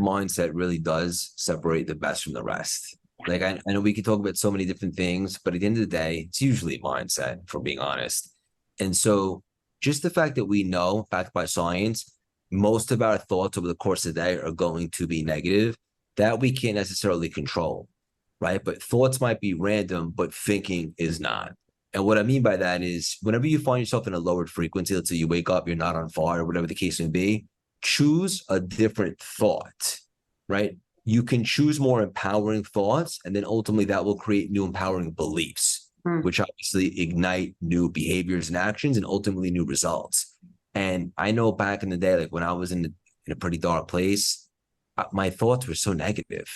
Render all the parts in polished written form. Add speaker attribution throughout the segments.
Speaker 1: Mindset really does separate the best from the rest. Like I know we can talk about so many different things, but at the end of the day, it's usually mindset, for being honest. And so just the fact that we know, backed by science, most of our thoughts over the course of the day are going to be negative, that we can't necessarily control, right? But thoughts might be random, but thinking is not. And what I mean by that is whenever you find yourself in a lowered frequency, let's say you wake up, you're not on fire, or whatever the case may be, choose a different thought, right? You can choose more empowering thoughts, and then ultimately that will create new empowering beliefs, which obviously ignite new behaviors and actions and ultimately new results. And I know back in the day, like when I was in a pretty dark place, my thoughts were so negative,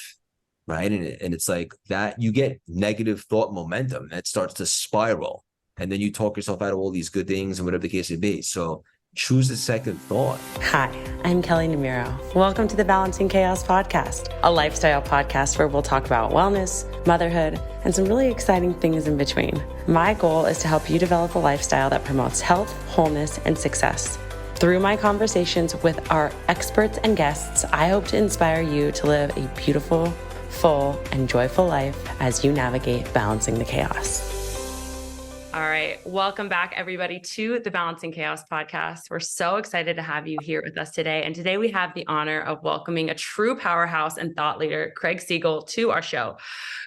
Speaker 1: right? And it's like that you get negative thought momentum that starts to spiral. And then you talk yourself out of all these good things and whatever the case may be. So choose a second thought.
Speaker 2: Hi, I'm Kelley Namiro. Welcome to the Balancing Chaos podcast, a lifestyle podcast where we'll talk about wellness, motherhood, and some really exciting things in between. My goal is to help you develop a lifestyle that promotes health, wholeness, and success. Through my conversations with our experts and guests, I hope to inspire you to live a beautiful, full, and joyful life as you navigate balancing the chaos. All right. Welcome back, everybody, to the Balancing Chaos podcast. We're so excited to have you here with us today. And today we have the honor of welcoming a true powerhouse and thought leader, Craig Siegel, to our show.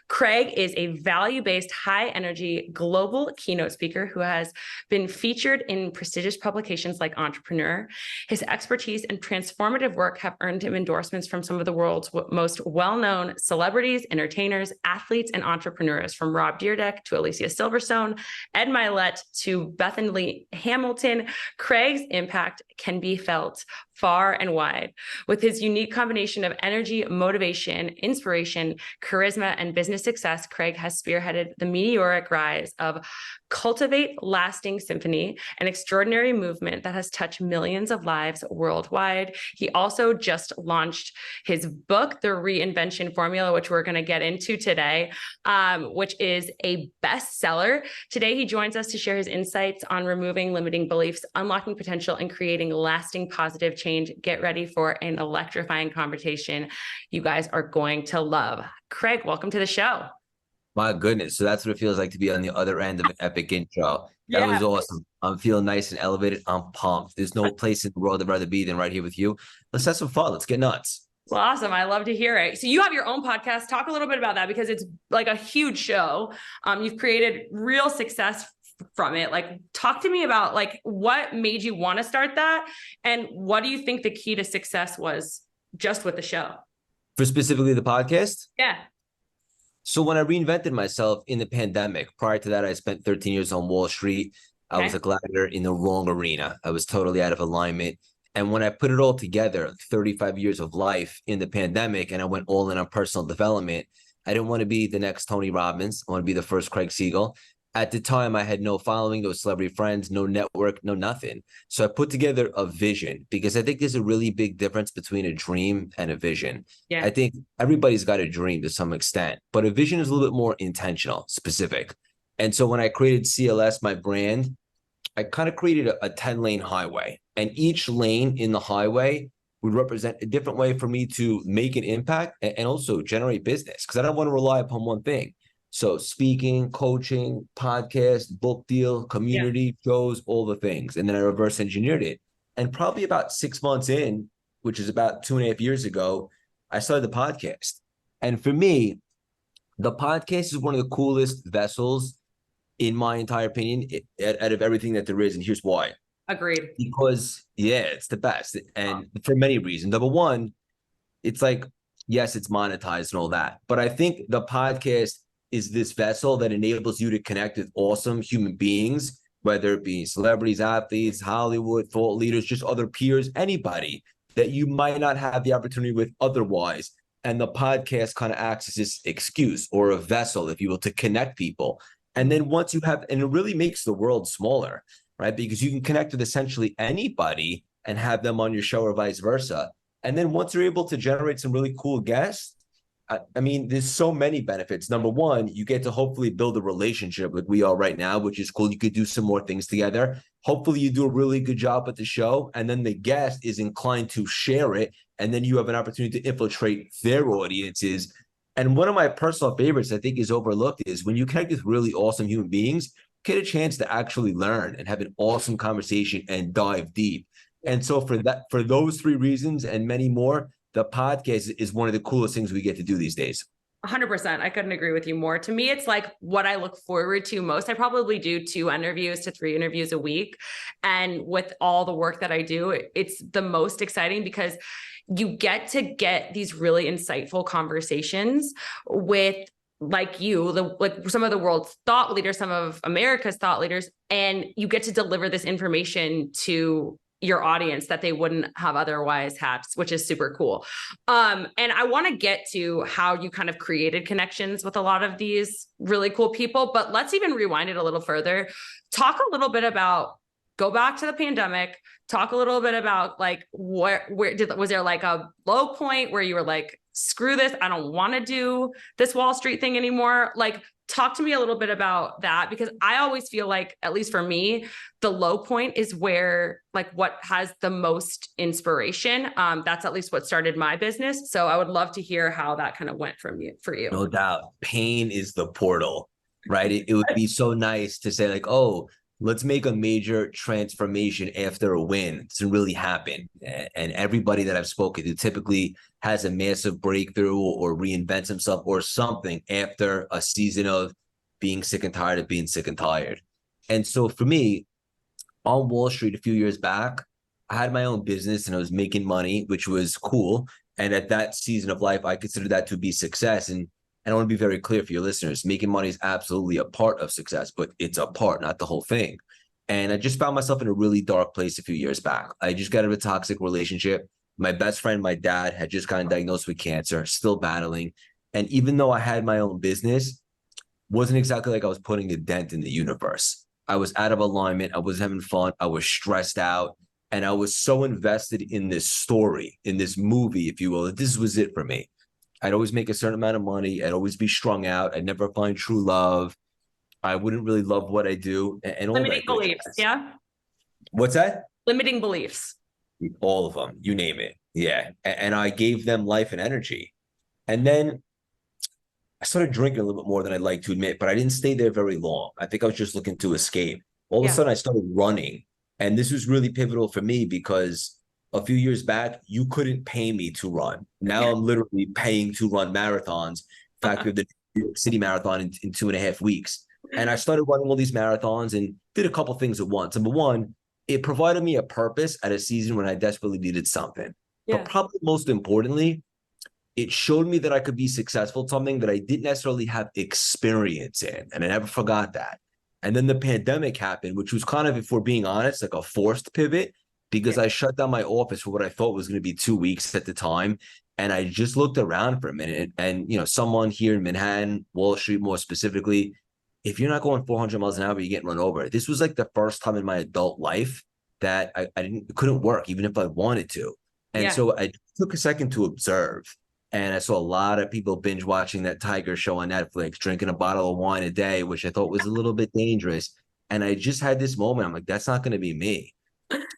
Speaker 2: Craig is a value-based, high-energy global keynote speaker who has been featured in prestigious publications like Entrepreneur. His expertise and transformative work have earned him endorsements from some of the world's most well-known celebrities, entertainers, athletes, and entrepreneurs, from Rob Dyrdek to Alicia Silverstone, Ed Mylett to Bethany Hamilton. Craig's impact can be felt far and wide. With his unique combination of energy, motivation, inspiration, charisma, and business success, Craig has spearheaded the meteoric rise of Cultivate Lasting Symphony, an extraordinary movement that has touched millions of lives worldwide. He also just launched his book, The Reinvention Formula, which we're going to get into today, which is a bestseller. Today, he joins us to share his insights on removing limiting beliefs, unlocking potential, and creating lasting positive change. Get ready for an electrifying conversation you guys are going to love. Craig, welcome to the show.
Speaker 1: My goodness. So that's what it feels like to be on the other end of an epic intro. That was awesome. I'm feeling nice and elevated. I'm pumped. There's no place in the world I'd rather be than right here with you. Let's have some fun. Let's get nuts.
Speaker 2: Well, awesome. I love to hear it. So you have your own podcast. Talk a little bit about that, because it's like a huge show. You've created real success from it. Like, talk to me about like what made you want to start that, and what do you think the key to success was just with the show?
Speaker 1: For specifically the podcast?
Speaker 2: Yeah.
Speaker 1: So when I reinvented myself in the pandemic, prior to that, I spent 13 years on Wall Street. I was a gladiator in the wrong arena. I was totally out of alignment. And when I put it all together, 35 years of life in the pandemic, and I went all in on personal development, I didn't want to be the next Tony Robbins. I want to be the first Craig Siegel. At the time, I had no following, no celebrity friends, no network, no nothing. So I put together a vision, because I think there's a really big difference between a dream and a vision. Yeah. I think everybody's got a dream to some extent, but a vision is a little bit more intentional, specific. And so when I created CLS, my brand, I kind of created a 10-lane highway, and each lane in the highway would represent a different way for me to make an impact and also generate business, because I don't want to rely upon one thing. So speaking, coaching, podcast, book deal, community, shows, all the things. And then I reverse engineered it. And probably about 6 months in, which is about 2.5 years ago, I started the podcast. And for me, the podcast is one of the coolest vessels, in my entire opinion, out of everything that there is. And here's why.
Speaker 2: Agreed.
Speaker 1: Because, it's the best. And for many reasons. Number one, it's like, yes, it's monetized and all that. But I think the podcast is this vessel that enables you to connect with awesome human beings, whether it be celebrities, athletes, Hollywood, thought leaders, just other peers, anybody that you might not have the opportunity with otherwise. And the podcast kind of acts as this excuse or a vessel, if you will, to connect people. And then once you have, and it really makes the world smaller, right? Because you can connect with essentially anybody and have them on your show or vice versa. And then once you're able to generate some really cool guests, I mean, there's so many benefits. Number one, you get to hopefully build a relationship like we are right now, which is cool. You could do some more things together. Hopefully you do a really good job at the show, and then the guest is inclined to share it, and then you have an opportunity to infiltrate their audiences. And one of my personal favorites I think is overlooked is when you connect with really awesome human beings, get a chance to actually learn and have an awesome conversation and dive deep. And so for those three reasons and many more, the podcast is one of the coolest things we get to do these days.
Speaker 2: 100%. I couldn't agree with you more. To me, it's like what I look forward to most. I probably do 2 interviews to 3 interviews a week. And with all the work that I do, it's the most exciting because you get to get these really insightful conversations with like you, like some of the world's thought leaders, some of America's thought leaders, and you get to deliver this information to your audience that they wouldn't have otherwise had, which is super cool. And I want to get to how you kind of created connections with a lot of these really cool people, but let's even rewind it a little further. Talk a little bit about, go back to the pandemic, talk a little bit about like, was there like a low point where you were like, screw this, I don't want to do this Wall Street thing anymore? Like, talk to me a little bit about that, because I always feel like, at least for me, the low point is where like what has the most inspiration. That's at least what started my business. So I would love to hear how that kind of went for you.
Speaker 1: No doubt. Pain is the portal, right? It would be so nice to say like, oh, let's make a major transformation after a win. It doesn't really happen. And everybody that I've spoken to typically has a massive breakthrough or reinvents himself or something after a season of being sick and tired of being sick and tired. And so for me, on Wall Street a few years back, I had my own business and I was making money, which was cool. And at that season of life, I considered that to be success. And I want to be very clear for your listeners, making money is absolutely a part of success, but it's a part, not the whole thing. And I just found myself in a really dark place a few years back. I just got out of a toxic relationship. My best friend, my dad, had just gotten diagnosed with cancer, still battling. And even though I had my own business, wasn't exactly like I was putting a dent in the universe. I was out of alignment. I wasn't having fun. I was stressed out. And I was so invested in this story, in this movie, if you will, that this was it for me. I'd always make a certain amount of money. I'd always be strung out. I'd never find true love. I wouldn't really love what I do. And all
Speaker 2: limiting beliefs, yeah?
Speaker 1: What's that?
Speaker 2: Limiting beliefs.
Speaker 1: All of them, you name it. Yeah. And I gave them life and energy. And then I started drinking a little bit more than I'd like to admit, but I didn't stay there very long. I think I was just looking to escape. All of a sudden I started running. And this was really pivotal for me because a few years back, you couldn't pay me to run. Now I'm literally paying to run marathons. In fact, we have the New York City Marathon in 2.5 weeks. And I started running all these marathons and did a couple things at once. Number one, it provided me a purpose at a season when I desperately needed something. But probably most importantly, it showed me that I could be successful at something that I didn't necessarily have experience in. And I never forgot that. And then the pandemic happened, which was kind of, if we're being honest, like a forced pivot, because I shut down my office for what I thought was going to be 2 weeks at the time. And I just looked around for a minute. And, you know, someone here in Manhattan, Wall Street more specifically, if you're not going 400 miles an hour, you're getting run over. This was like the first time in my adult life that I couldn't work, even if I wanted to. And so I took a second to observe. And I saw a lot of people binge watching that Tiger show on Netflix, drinking a bottle of wine a day, which I thought was a little bit dangerous. And I just had this moment. I'm like, that's not going to be me.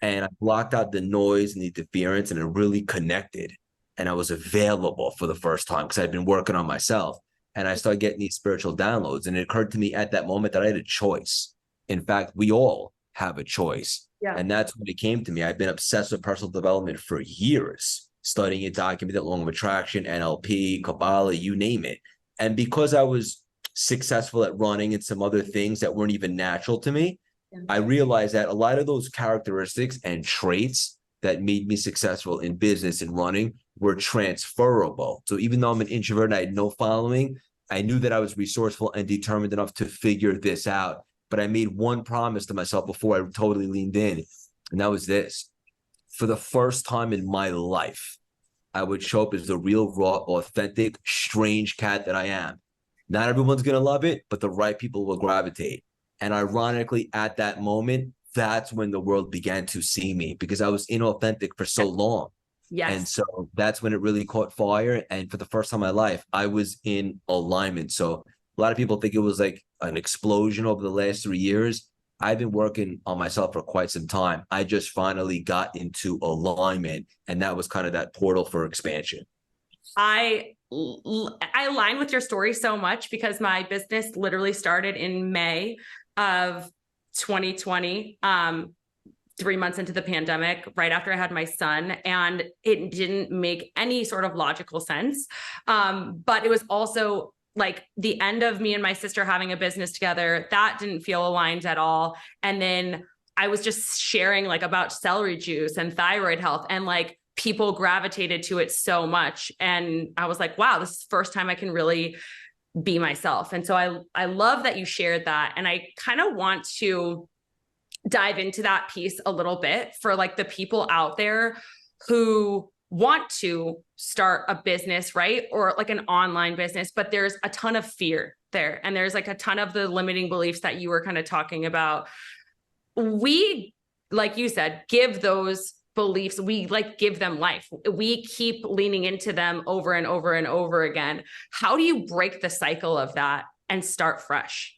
Speaker 1: And I blocked out the noise and the interference, and I really connected. And I was available for the first time because I'd been working on myself. And I started getting these spiritual downloads. And it occurred to me at that moment that I had a choice. In fact, we all have a choice. And that's when it came to me. I've been obsessed with personal development for years, studying it, documenting it, law of attraction, NLP, Kabbalah, you name it. And because I was successful at running and some other things that weren't even natural to me, I realized that a lot of those characteristics and traits that made me successful in business and running were transferable. So even though I'm an introvert and I had no following, I knew that I was resourceful and determined enough to figure this out. But I made one promise to myself before I totally leaned in, and that was this. For the first time in my life, I would show up as the real, raw, authentic, strange cat that I am. Not everyone's going to love it, but the right people will gravitate. And ironically, at that moment, that's when the world began to see me, because I was inauthentic for so long. And so that's when it really caught fire. And for the first time in my life, I was in alignment. So a lot of people think it was like an explosion over the last 3 years. I've been working on myself for quite some time. I just finally got into alignment, and that was kind of that portal for expansion.
Speaker 2: I align with your story so much because my business literally started in May of 2020, 3 months into the pandemic, right after I had my son, and it didn't make any sort of logical sense. But it was also like the end of me and my sister having a business together. That didn't feel aligned at all. And then I was just sharing like about celery juice and thyroid health, and like people gravitated to it so much. And I was like, wow, this is the first time I can really be myself. And so I love that you shared that. And I kind of want to dive into that piece a little bit for like the people out there who want to start a business, right? Or like an online business, but there's a ton of fear there. And there's like a ton of the limiting beliefs that you were kind of talking about. We, like you said, give those beliefs, we like give them life. We keep leaning into them over and over and over again. How do you break the cycle of that and start fresh?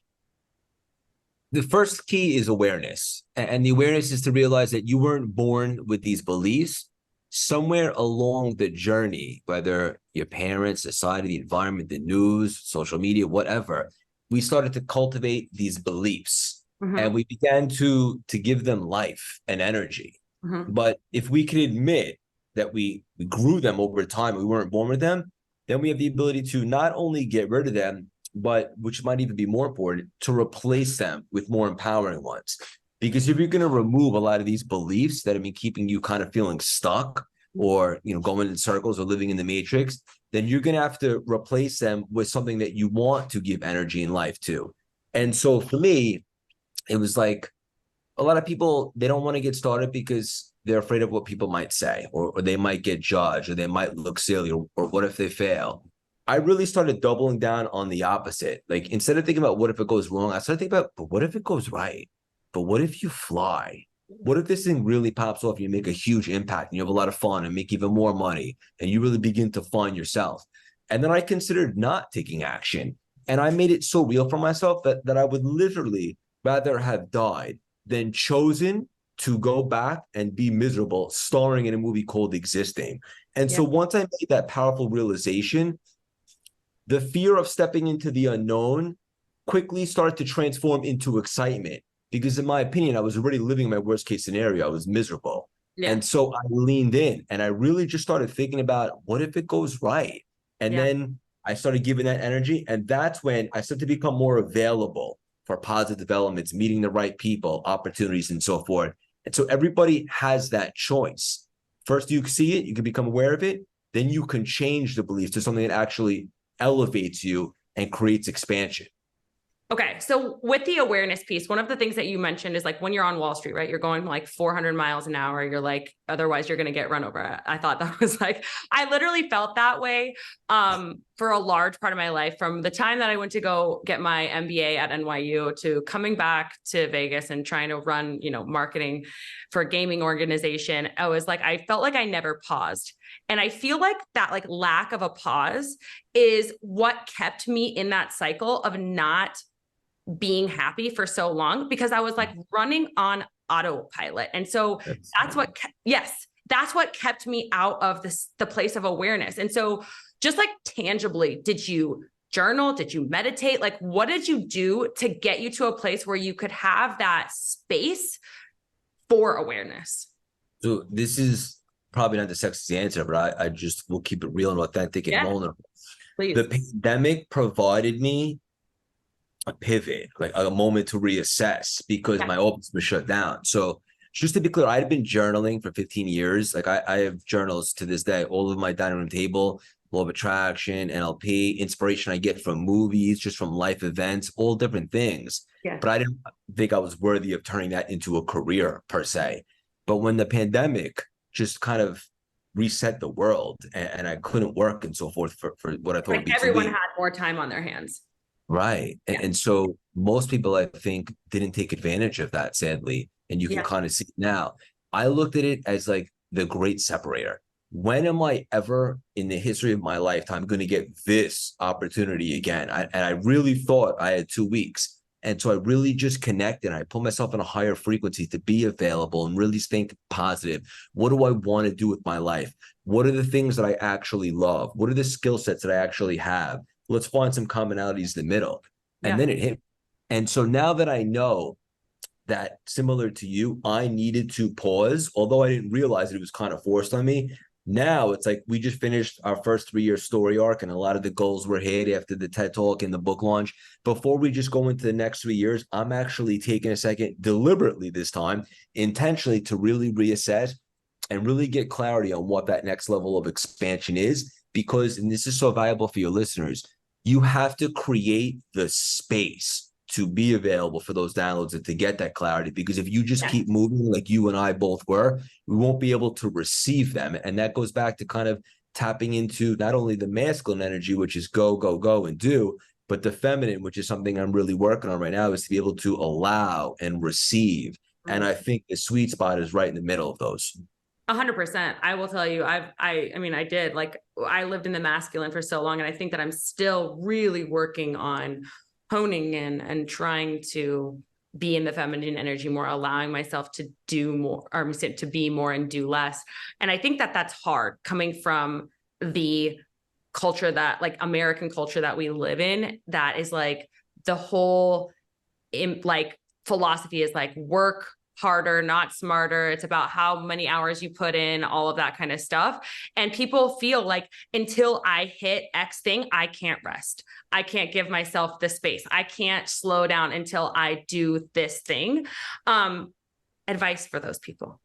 Speaker 1: The first key is awareness. And the awareness is to realize that you weren't born with these beliefs. Somewhere along the journey, whether your parents, society, the environment, the news, social media, whatever, we started to cultivate these beliefs, and we began to give them life and energy. But if we can admit that we grew them over time, we weren't born with them, then we have the ability to not only get rid of them, but which might even be more important, to replace them with more empowering ones. Because if you're going to remove a lot of these beliefs that have been keeping you kind of feeling stuck, or going in circles or living in the matrix, then you're going to have to replace them with something that you want to give energy and life to. And so for me, it was like a lot of people, they don't want to get started because they're afraid of what people might say, or they might get judged, or they might look silly, or what if they fail? I really started doubling down on the opposite. Like, instead of thinking about what if it goes wrong, I started thinking about, but what if it goes right? But what if you fly? What if this thing really pops off and you make a huge impact and you have a lot of fun and make even more money and you really begin to find yourself? And then I considered not taking action. And I made it so real for myself that I would literally rather have died than chosen to go back and be miserable starring in a movie called Existing. And so once I made that powerful realization, the fear of stepping into the unknown quickly started to transform into excitement. Because in my opinion, I was already living my worst case scenario. I was miserable. And so I leaned in and I really just started thinking about, what if it goes right? And then I started giving that energy. And that's when I started to become more available for positive developments, meeting the right people, opportunities, and so forth. And so everybody has that choice. First, you see it, you can become aware of it. Then you can change the beliefs to something that actually elevates you and creates expansion.
Speaker 2: Okay. So with the awareness piece, one of the things that you mentioned is like when you're on Wall Street, right? You're going like 400 miles an hour. You're like, otherwise you're going to get run over. I thought that was like, I literally felt that way for a large part of my life, from the time that I went to go get my MBA at NYU to coming back to Vegas and trying to run, marketing for a gaming organization. I was like, I felt like I never paused. And I feel like that like lack of a pause is what kept me in that cycle of not being happy for so long, because I was like running on autopilot. And so that's what kept me out of the place of awareness. And so just like tangibly, did you journal? Did you meditate? Like, what did you do to get you to a place where you could have that space for awareness?
Speaker 1: So this is probably not the sexiest answer, but I just will keep it real and authentic and vulnerable.
Speaker 2: Please.
Speaker 1: The pandemic provided me a pivot, like a moment to reassess, because my office was shut down. So just to be clear, I had been journaling for 15 years. Like I have journals to this day, all over my dining room table, law of attraction, NLP, inspiration I get from movies, just from life events, all different things. But I didn't think I was worthy of turning that into a career per se. But when the pandemic just kind of reset the world and I couldn't work and so forth for what I thought would be
Speaker 2: everyone had more time on their hands.
Speaker 1: Right. And so most people, I think, didn't take advantage of that, sadly. And you can kind of see it now. I looked at it as like the great separator. When am I ever in the history of my lifetime going to get this opportunity again? And I really thought I had 2 weeks. And so I really just connect and I put myself in a higher frequency to be available and really think positive. What do I want to do with my life? What are the things that I actually love? What are the skill sets that I actually have? Let's find some commonalities in the middle. And then it hit. And so now that I know that, similar to you, I needed to pause, although I didn't realize it was kind of forced on me. Now it's like we just finished our first 3-year story arc, and a lot of the goals were hit after the TED Talk and the book launch. Before we just go into the next 3 years, I'm actually taking a second, deliberately this time, intentionally, to really reassess and really get clarity on what that next level of expansion is. Because, and this is so valuable for your listeners, you have to create the space to be available for those downloads and to get that clarity. Because if you just keep moving like you and I both were, we won't be able to receive them. And that goes back to kind of tapping into not only the masculine energy, which is go, go, go and do, but the feminine, which is something I'm really working on right now, is to be able to allow and receive. And I think the sweet spot is right in the middle of those.
Speaker 3: 100%. I will tell you, I mean, I did, like, I lived in the masculine for so long, and I think that I'm still really working on honing in and trying to be in the feminine energy more, allowing myself to do more, or to be more and do less. And I think that that's hard coming from the culture that, like, American culture that we live in, that is like the whole like philosophy is like work harder, not smarter. It's about how many hours you put in, all of that kind of stuff. And people feel like until I hit X thing, I can't rest. I can't give myself the space. I can't slow down until I do this thing. Advice for those people.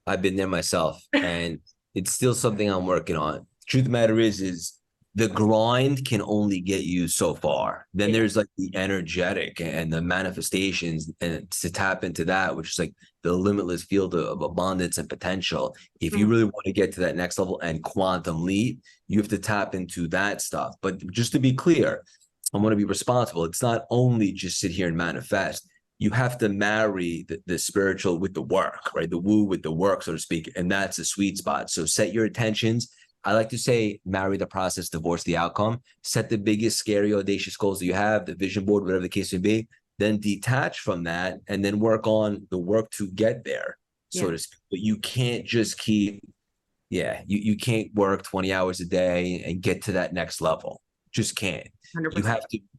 Speaker 1: I've been there myself, and it's still something I'm working on. Truth of the matter is the grind can only get you so far. Then there's like the energetic and the manifestations, and to tap into that, which is like the limitless field of abundance and potential. If you really want to get to that next level and quantum leap, you have to tap into that stuff. But just to be clear, I want to be responsible. It's not only just sit here and manifest. You have to marry the spiritual with the work, right? The woo with the work, so to speak. And that's a sweet spot. So set your intentions. I like to say, marry the process, divorce the outcome. Set the biggest, scary, audacious goals that you have, the vision board, whatever the case may be. Then detach from that and then work on the work to get there, so to speak. But you can't just keep, you can't work 20 hours a day and get to that next level. Just can't.
Speaker 3: 100%.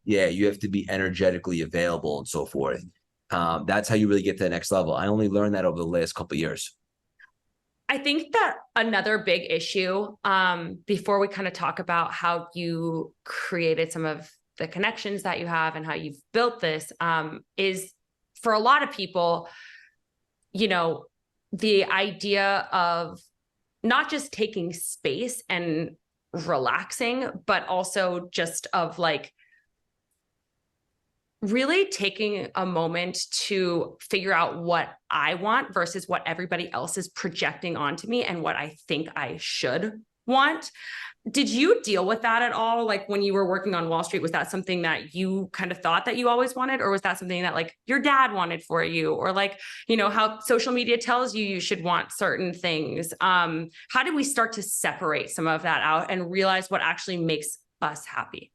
Speaker 1: You have to be energetically available and so forth. That's how you really get to the next level. I only learned that over the last couple of years.
Speaker 3: I think that another big issue, before we kind of talk about how you created some of the connections that you have and how you've built this, is for a lot of people, you know, the idea of not just taking space and relaxing, but also just of like really taking a moment to figure out what I want versus what everybody else is projecting onto me and what I think I should want. Did you deal with that at all? Like when you were working on Wall Street, was that something that you kind of thought that you always wanted? Or was that something that like your dad wanted for you? Or like, you know, how social media tells you you should want certain things. How did we start to separate some of that out and realize what actually makes us happy?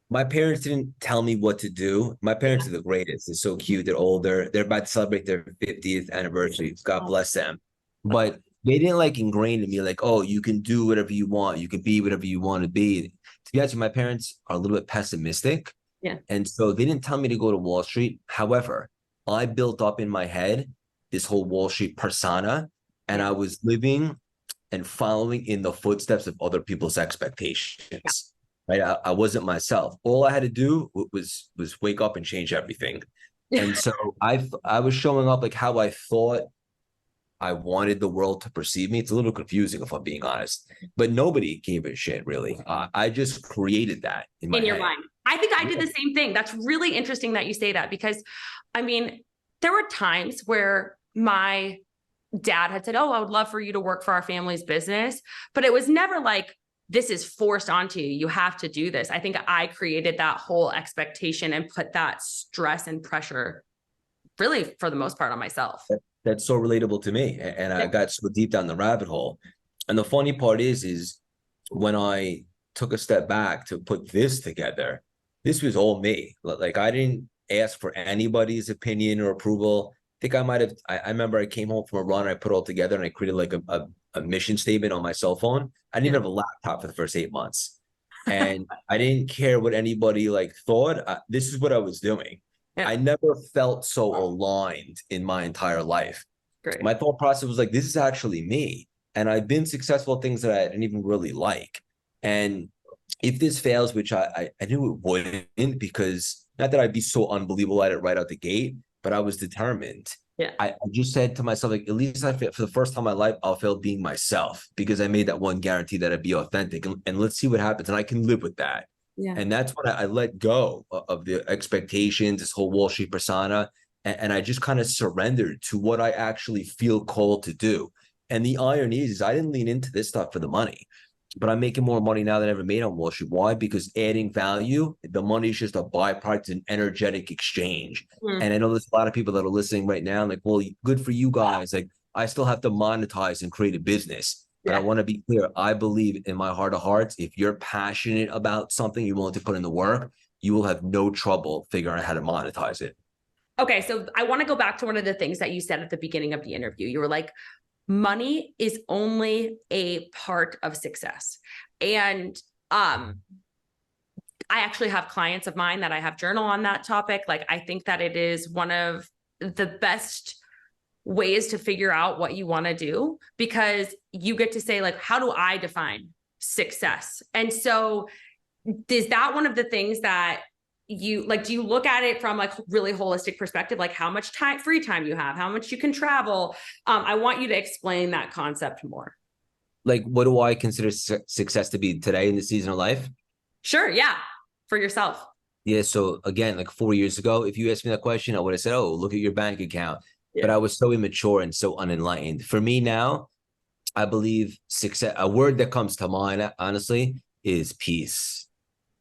Speaker 1: My parents didn't tell me what to do. My parents are the greatest. They're so cute. They're older. They're about to celebrate their 50th anniversary. God bless them. But they didn't like ingrain in me like, oh, you can do whatever you want. You can be whatever you want to be. To be honest, my parents are a little bit pessimistic.
Speaker 3: Yeah.
Speaker 1: And so they didn't tell me to go to Wall Street. However, I built up in my head this whole Wall Street persona, and I was living and following in the footsteps of other people's expectations. Yeah. Right? I wasn't myself. All I had to do was wake up and change everything. And so I was showing up like how I thought I wanted the world to perceive me. It's a little confusing if I'm being honest, but nobody gave a shit really. I just created that in your
Speaker 3: mind. I think I did the same thing. That's really interesting that you say that, because I mean, there were times where my dad had said, oh, I would love for you to work for our family's business, but it was never like, this is forced onto you. You have to do this. I think I created that whole expectation and put that stress and pressure really for the most part on myself.
Speaker 1: That's so relatable to me. And I got so deep down the rabbit hole. And the funny part is when I took a step back to put this together, this was all me. Like I didn't ask for anybody's opinion or approval. I think I might have, I remember I came home from a run, I put it all together and I created like a mission statement on my cell phone. I didn't
Speaker 3: Yeah.
Speaker 1: even have a laptop for the first 8 months. And I didn't care what anybody like thought. This is what I was doing.
Speaker 3: Yeah.
Speaker 1: I never felt so aligned in my entire life.
Speaker 3: Great.
Speaker 1: My thought process was like, this is actually me. And I've been successful at things that I didn't even really like. And if this fails, which I knew it wouldn't, because not that I'd be so unbelievable at it right out the gate, but I was determined.
Speaker 3: Yeah.
Speaker 1: I just said to myself, like, at least I for the first time in my life, I'll fail being myself because I made that one guarantee that I'd be authentic and let's see what happens. And I can live with that.
Speaker 3: Yeah.
Speaker 1: And that's when I let go of the expectations, this whole Wall Street persona. And I just kind of surrendered to what I actually feel called to do. And the irony is I didn't lean into this stuff for the money, but I'm making more money now than I ever made on Wall Street. Why? Because adding value, the money is just a byproduct, an energetic exchange. And I know there's a lot of people that are listening right now, like, well, good for you guys. Like, I still have to monetize and create a business. But I want to be clear. I believe in my heart of hearts, if you're passionate about something, you're willing to put in the work, you will have no trouble figuring out how to monetize it.
Speaker 3: Okay. So I want to go back to one of the things that you said at the beginning of the interview. You were like, money is only a part of success. And I actually have clients of mine that I have journal on that topic. Like, I think that it is one of the best ways to figure out what you want to do, because you get to say, like, how do I define success? And so is that one of the things that you like, do you look at it from like really holistic perspective, like how much time, free time you have, how much you can travel? I want you to explain that concept more.
Speaker 1: Like, what do I consider success to be today in the season of life?
Speaker 3: Sure. Yeah. For yourself.
Speaker 1: Yeah. So again, like 4 years ago, if you asked me that question, I would have said, oh, look at your bank account. Yeah. But I was so immature and so unenlightened. For me now, I believe success, a word that comes to mind, honestly, is peace.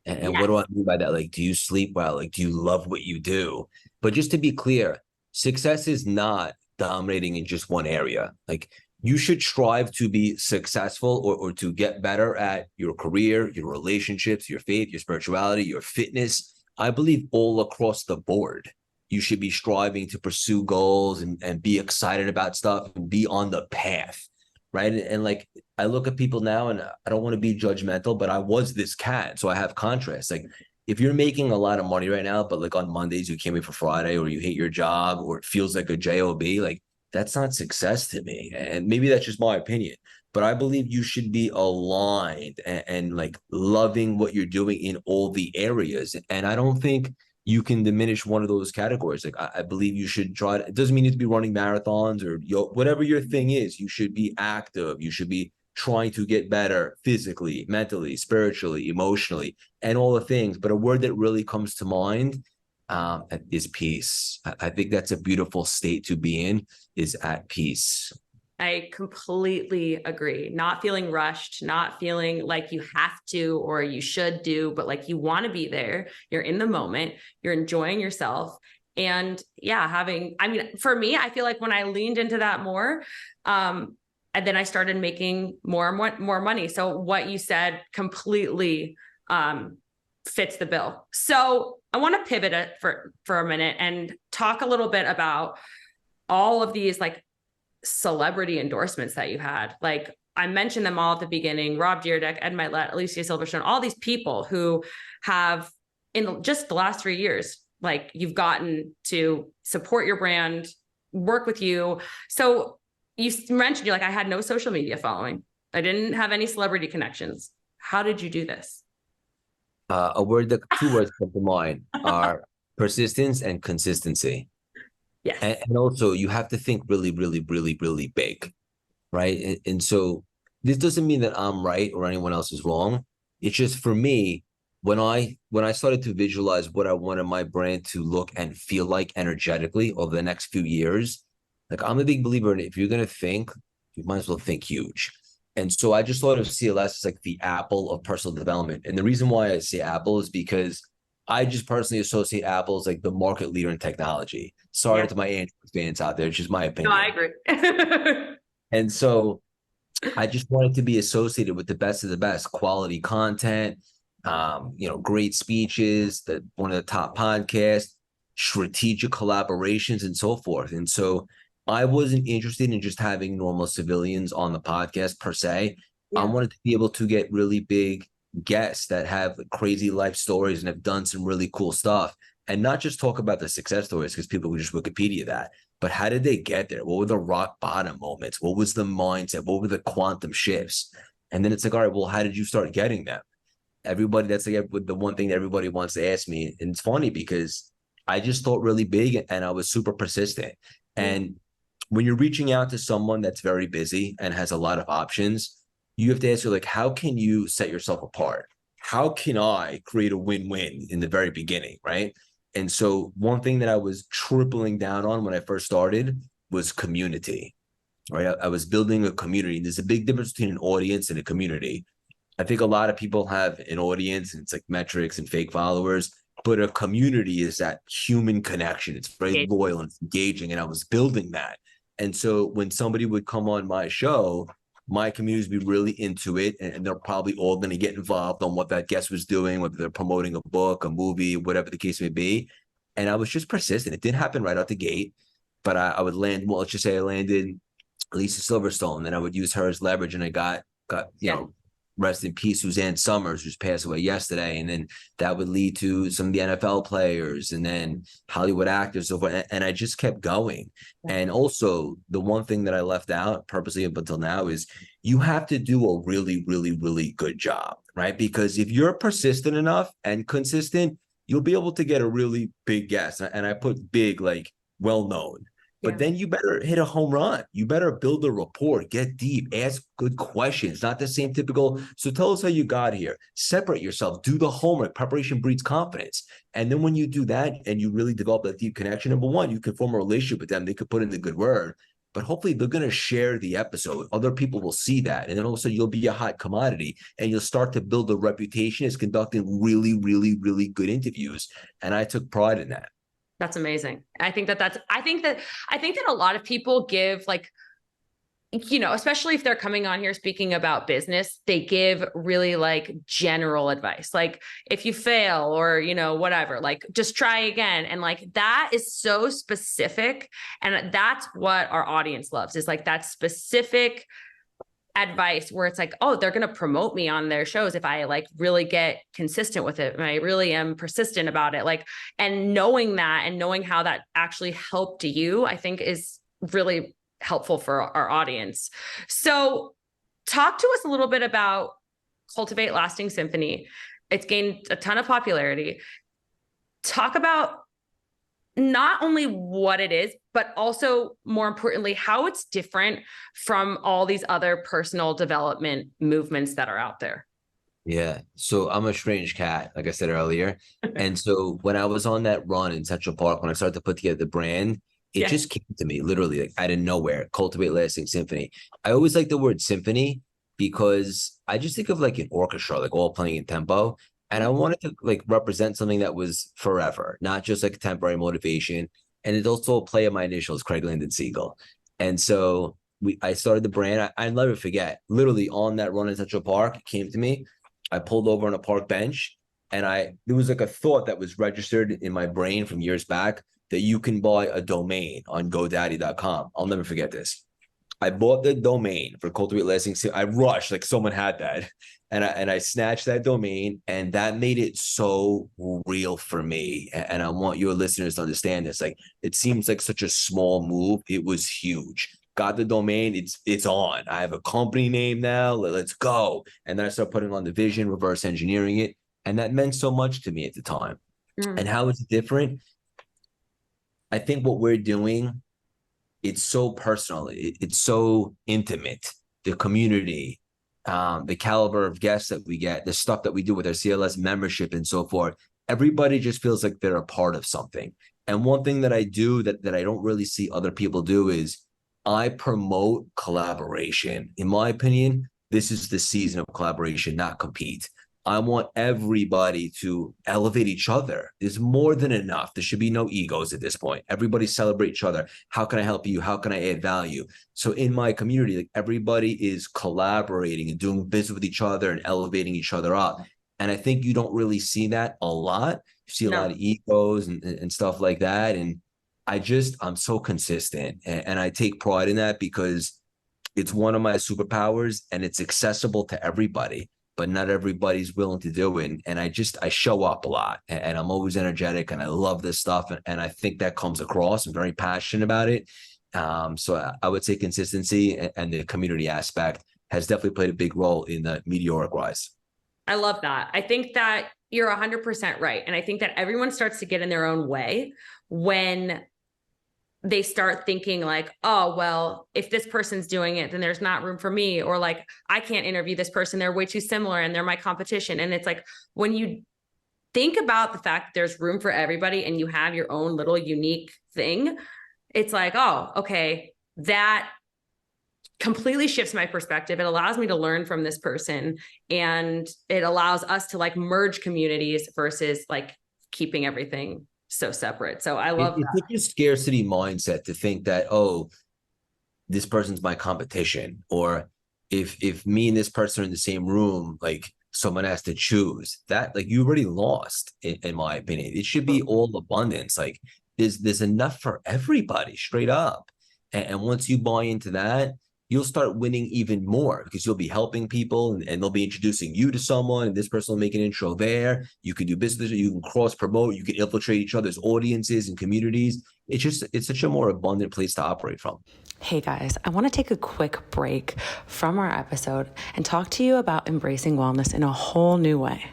Speaker 1: And what do I mean by that? Like, do you sleep well? Like, do you love what you do? But just to be clear, success is not dominating in just one area. Like, you should strive to be successful or to get better at your career, your relationships, your faith, your spirituality, your fitness. I believe all across the board, you should be striving to pursue goals and be excited about stuff and be on the path. Right. And like, I look at people now and I don't want to be judgmental, but I was this cat. So I have contrast. Like, if you're making a lot of money right now, but like on Mondays, you can't wait for Friday, or you hate your job, or it feels like a job, like, that's not success to me. And maybe that's just my opinion, but I believe you should be aligned and like loving what you're doing in all the areas. And I don't think you can diminish one of those categories. Like, I believe you should try to, it doesn't mean you have to be running marathons or whatever your thing is. You should be active. You should be trying to get better physically, mentally, spiritually, emotionally, and all the things. But a word that really comes to mind is peace. I think that's a beautiful state to be in, is at peace.
Speaker 3: I completely agree. Not feeling rushed, not feeling like you have to or you should do, but like you want to be there. You're in the moment, you're enjoying yourself. And yeah, for me, I feel like when I leaned into that more, and then I started making more money. So what you said completely fits the bill. So I want to pivot it for a minute and talk a little bit about all of these like celebrity endorsements that you had. Like, I mentioned them all at the beginning: Rob Dyrdek, Mylett, Alicia, Silverstone, all these people who have, in just the last 3 years, like, you've gotten to support your brand, work with you. So you mentioned, you're like, I had no social media following. I didn't have any celebrity connections. How did you do this?
Speaker 1: Two words come to mind are persistence and consistency.
Speaker 3: Yes.
Speaker 1: And also, you have to think really, really, really, really big, right? And so this doesn't mean that I'm right or anyone else is wrong. It's just, for me, when I started to visualize what I wanted my brand to look and feel like energetically over the next few years, like, I'm a big believer in, if you're going to think, you might as well think huge. And so I just thought of CLS as like the Apple of personal development. And the reason why I say Apple is because I just personally associate Apple as like the market leader in technology. Sorry to my Android fans out there. It's just my opinion.
Speaker 3: No, I agree.
Speaker 1: And so I just wanted to be associated with the best of the best, quality content, great speeches, that one of the top podcasts, strategic collaborations, and so forth. And so I wasn't interested in just having normal civilians on the podcast per se. I wanted to be able to get really big guests that have crazy life stories and have done some really cool stuff, and not just talk about the success stories because people would just Wikipedia that, but how did they get there? What were the rock bottom moments? What was the mindset? What were the quantum shifts? And then it's like, all right, well, how did you start getting them? Everybody, that's like the one thing that everybody wants to ask me. And it's funny because I just thought really big and I was super persistent. And when you're reaching out to someone that's very busy and has a lot of options, you have to ask you, like, how can you set yourself apart? How can I create a win-win in the very beginning, right? And so one thing that I was tripling down on when I first started was community, right? I was building a community. There's a big difference between an audience and a community. I think a lot of people have an audience and it's like metrics and fake followers, but a community is that human connection. It's very loyal and it's engaging. And I was building that. And so when somebody would come on my show, my community would be really into it. And they're probably all going to get involved on what that guest was doing, whether they're promoting a book, a movie, whatever the case may be. And I was just persistent. It didn't happen right out the gate, but I would land, well, let's just say I landed Alicia Silverstone, then I would use her as leverage. And I got, rest in peace, Suzanne Summers, who's passed away yesterday. And then that would lead to some of the NFL players and then Hollywood actors, so forth. And I just kept going. And also the one thing that I left out purposely up until now is you have to do a really, really, really good job, right? Because if you're persistent enough and consistent, you'll be able to get a really big guest. And I put big, like well-known. But then you better hit a home run. You better build a rapport, get deep, ask good questions, not the same typical. So tell us how you got here. Separate yourself, do the homework. Preparation breeds confidence. And then when you do that and you really develop that deep connection, number one, you can form a relationship with them. They could put in the good word, but hopefully they're going to share the episode. Other people will see that. And then also you'll be a hot commodity and you'll start to build a reputation as conducting really, really, really good interviews. And I took pride in that.
Speaker 3: That's amazing. I think that a lot of people give, like, especially if they're coming on here speaking about business, they give really like general advice. Like if you fail or, whatever, like just try again. And like, that is so specific. And that's what our audience loves, is like that specific advice where it's like, oh, they're going to promote me on their shows if I like really get consistent with it and I really am persistent about it. Like, and knowing that and knowing how that actually helped you, I think is really helpful for our audience. So talk to us a little bit about Cultivate Lasting Symphony. It's gained a ton of popularity. Talk about not only what it is, but also more importantly, how it's different from all these other personal development movements that are out there.
Speaker 1: Yeah. So I'm a strange cat, like I said earlier. And so when I was on that run in Central Park, when I started to put together the brand, it just came to me literally like out of nowhere. Cultivate Lasting Symphony. I always like the word symphony because I just think of like an orchestra, like all playing in tempo. And I wanted to like represent something that was forever, not just like temporary motivation. And it's also a play of my initials, Craig Siegel. And so I started the brand. I never forget, literally on that run in Central Park, it came to me. I pulled over on a park bench and there was like a thought that was registered in my brain from years back that you can buy a domain on GoDaddy.com. I'll never forget this. I bought the domain for Cultivate Lasting Symphony. I rushed, like someone had that. And I snatched that domain, and that made it so real for me. And I want your listeners to understand this. Like, it seems like such a small move. It was huge. Got the domain. It's on. I have a company name now. Let's go. And then I started putting on the vision, reverse engineering it. And that meant so much to me at the time. And how is it different? I think what we're doing, it's so personal. It's so intimate. The community, the caliber of guests that we get, the stuff that we do with our CLS membership and so forth, everybody just feels like they're a part of something. And one thing that I do that I don't really see other people do is I promote collaboration. In my opinion, this is the season of collaboration, not compete. I want everybody to elevate each other. There's more than enough. There should be no egos at this point. Everybody celebrate each other. How can I help you? How can I add value? So in my community, like everybody is collaborating and doing business with each other and elevating each other up. And I think you don't really see that a lot. You see a lot
Speaker 3: No.
Speaker 1: of egos and stuff like that. And I'm so consistent, and I take pride in that because it's one of my superpowers and it's accessible to everybody, but not everybody's willing to do it. And I show up a lot, and I'm always energetic, and I love this stuff. And I think that comes across. I'm very passionate about it. So I would say consistency and the community aspect has definitely played a big role in the meteoric rise.
Speaker 3: I love that. I think that you're 100% right. And I think that everyone starts to get in their own way when they start thinking like, oh, well, if this person's doing it, then there's not room for me. Or like, I can't interview this person. They're way too similar and they're my competition. And it's like, when you think about the fact that there's room for everybody and you have your own little unique thing, it's like, oh, okay, that completely shifts my perspective. It allows me to learn from this person, and it allows us to like merge communities versus like keeping everything so separate. So I love
Speaker 1: It's such a scarcity mindset to think that, oh, this person's my competition, or if me and this person are in the same room, like someone has to choose that, like you already lost, in my opinion. It should be all abundance. Like there's enough for everybody, straight up. And once you buy into that, you'll start winning even more because you'll be helping people, and they'll be introducing you to someone, and this person will make an intro there. You can do business, you can cross promote, you can infiltrate each other's audiences and communities. It's such a more abundant place to operate from.
Speaker 2: Hey guys, I want to take a quick break from our episode and talk to you about embracing wellness in a whole new way.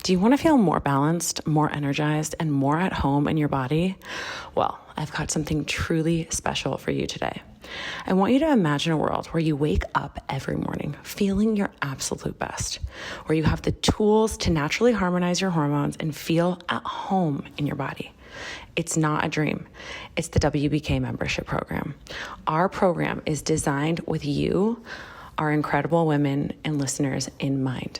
Speaker 2: Do you want to feel more balanced, more energized, and more at home in your body? Well, I've got something truly special for you today. I want you to imagine a world where you wake up every morning feeling your absolute best, where you have the tools to naturally harmonize your hormones and feel at home in your body. It's not a dream. It's the WBK membership program. Our program is designed with you, our incredible women and listeners in mind.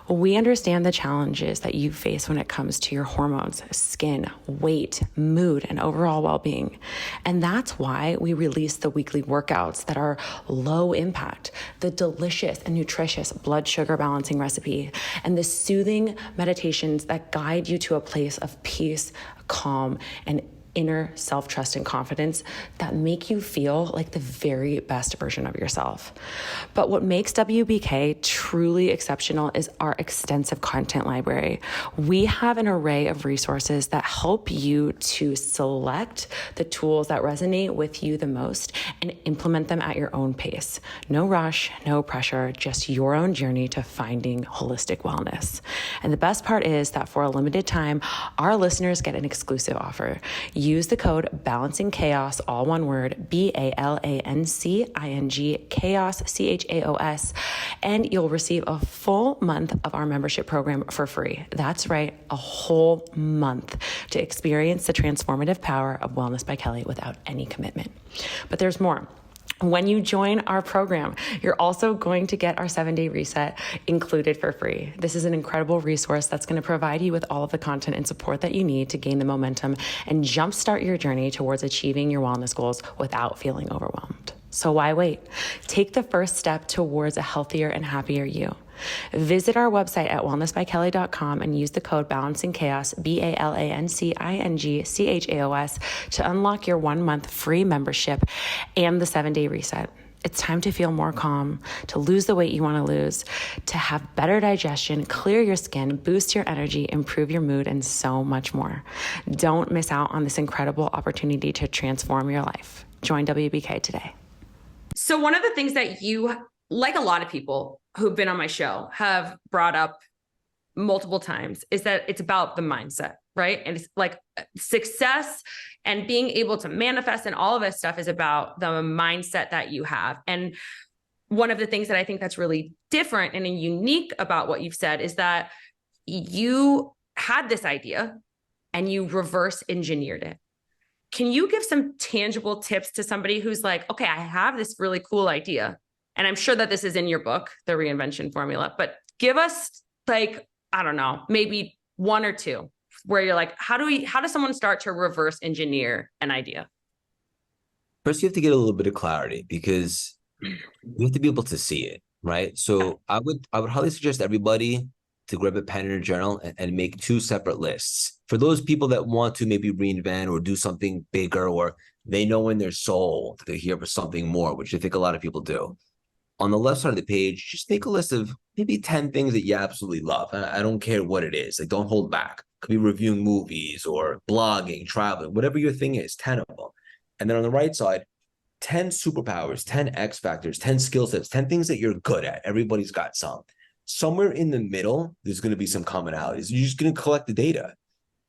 Speaker 2: We understand the challenges that you face when it comes to your hormones, skin, weight, mood, and overall well-being. And that's why we release the weekly workouts that are low impact, the delicious and nutritious blood sugar balancing recipe, and the soothing meditations that guide you to a place of peace, calm, and inner self-trust and confidence that make you feel like the very best version of yourself. But what makes WBK truly exceptional is our extensive content library. We have an array of resources that help you to select the tools that resonate with you the most and implement them at your own pace. No rush, no pressure, just your own journey to finding holistic wellness. And the best part is that for a limited time, our listeners get an exclusive offer. Use the code Balancing Chaos, all one word, BALANCING, Chaos, CHAOS, and you'll receive a full month of our membership program for free. That's right, a whole month to experience the transformative power of Wellness by Kelley without any commitment. But there's more. When you join our program, you're also going to get our 7-day reset included for free. This is an incredible resource that's going to provide you with all of the content and support that you need to gain the momentum and jumpstart your journey towards achieving your wellness goals without feeling overwhelmed. So why wait? Take the first step towards a healthier and happier you. Visit our website at wellnessbykelly.com and use the code Balancing Chaos, BALANCING, to unlock your 1-month free membership and the 7-day reset. It's time to feel more calm, to lose the weight you want to lose, to have better digestion, clear your skin, boost your energy, improve your mood, and so much more. Don't miss out on this incredible opportunity to transform your life. Join WBK today. So one of the things that you, like a lot of people who've been on my show, have brought up multiple times is that it's about the mindset, right? And it's like success and being able to manifest and all of this stuff is about the mindset that you have. And one of the things that I think that's really different and unique about what you've said is that you had this idea and you reverse engineered it. Can you give some tangible tips to somebody who's like, okay, I have this really cool idea. And I'm sure that this is in your book, The Reinvention Formula, but give us like, I don't know, maybe one or two where you're like, how does someone start to reverse engineer an idea?
Speaker 1: First, you have to get a little bit of clarity because you have to be able to see it, right? So I would highly suggest everybody to grab a pen and a journal and make 2 separate lists. For those people that want to maybe reinvent or do something bigger, or they know in their soul that they're here for something more, which I think a lot of people do. On the left side of the page, just make a list of maybe 10 things that you absolutely love. And I don't care what it is. Like, don't hold back. Could be reviewing movies or blogging, traveling, whatever your thing is, 10 of them. And then on the right side, 10 superpowers, 10 X factors, 10 skill sets, 10 things that you're good at. Everybody's got some. Somewhere in the middle, there's going to be some commonalities. You're just going to collect the data.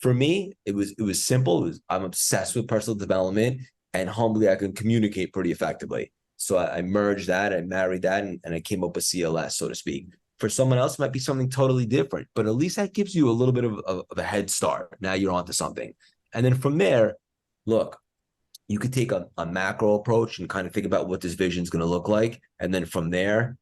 Speaker 1: For me, it was simple. I'm obsessed with personal development, and humbly, I can communicate pretty effectively. So I merged that, I married that, and I came up with CLS, so to speak. For someone else, it might be something totally different, but at least that gives you a little bit of a head start. Now you're onto something. And then from there, look, you could take a macro approach and kind of think about what this vision is going to look like. And then from there,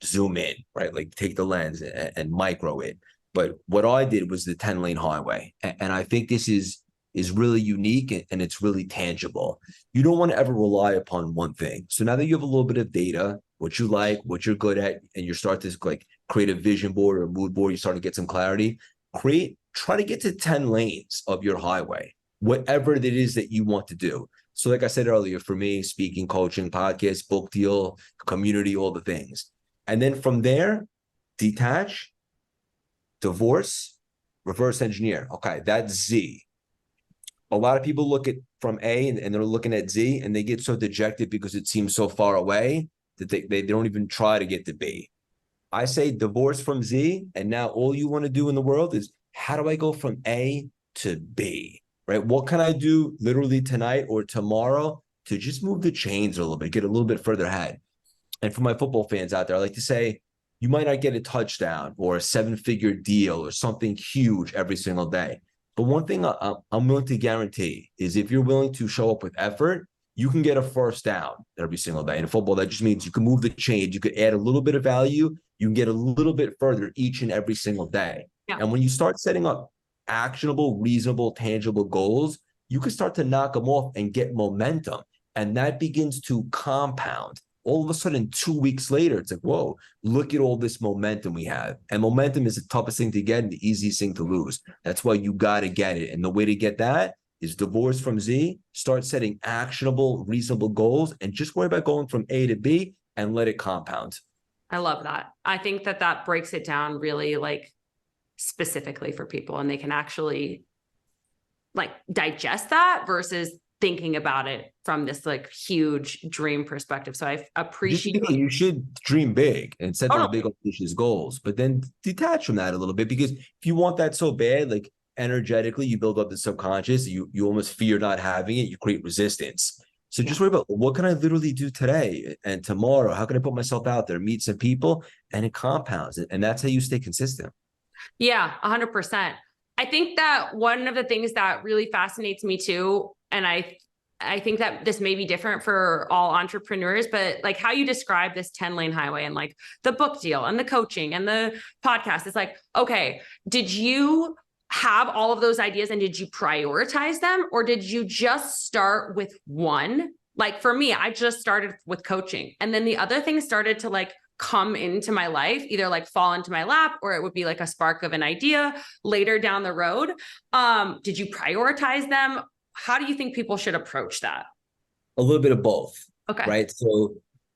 Speaker 1: zoom in, right? Like, take the lens and micro it. But what I did was the 10-lane highway. And I think this is really unique, and it's really tangible. You don't want to ever rely upon one thing. So now that you have a little bit of data, what you like, what you're good at, and you start to like create a vision board or a mood board, you start to get some clarity, try to get to 10 lanes of your highway, whatever it is that you want to do. So like I said earlier, for me, speaking, coaching, podcast, book deal, community, all the things. And then from there, detach, divorce, reverse engineer. Okay, that's Z. A lot of people look at from A and they're looking at Z, and they get so dejected because it seems so far away that they don't even try to get to B. I say divorce from Z, and now all you want to do in the world is, how do I go from A to B, right? What can I do literally tonight or tomorrow to just move the chains a little bit, get a little bit further ahead? And for my football fans out there, I like to say, you might not get a touchdown or a 7-figure deal or something huge every single day. But one thing I'm willing to guarantee is, if you're willing to show up with effort, you can get a first down every single day. In football, that just means you can move the chains. You could add a little bit of value. You can get a little bit further each and every single day. Yeah. And when you start setting up actionable, reasonable, tangible goals, you can start to knock them off and get momentum. And that begins to compound. All of a sudden, 2 weeks later, it's like, whoa, look at all this momentum we have. And momentum is the toughest thing to get and the easiest thing to lose. That's why you got to get it. And the way to get that is divorce from Z, start setting actionable, reasonable goals, and just worry about going from A to B and let it compound.
Speaker 3: I love that. I think that breaks it down really like specifically for people, and they can actually like digest that versus thinking about it from this like huge dream perspective. So I appreciate
Speaker 1: you should dream big and set those big ambitious goals, but then detach from that a little bit, because if you want that so bad, like energetically, you build up the subconscious, you almost fear not having it, you create resistance. So just worry about, what can I literally do today and tomorrow? How can I put myself out there, meet some people, and it compounds. And that's how you stay consistent.
Speaker 3: Yeah, 100%. I think that one of the things that really fascinates me too, and I think that this may be different for all entrepreneurs, but like how you describe this 10-lane highway and like the book deal and the coaching and the podcast, it's like, okay, did you have all of those ideas and did you prioritize them, or did you just start with one? Like for me, I just started with coaching, and then the other things started to like come into my life, either like fall into my lap, or it would be like a spark of an idea later down the road. Did you prioritize them? How do you think people should approach that?
Speaker 1: A little bit of both.
Speaker 3: Okay.
Speaker 1: Right. So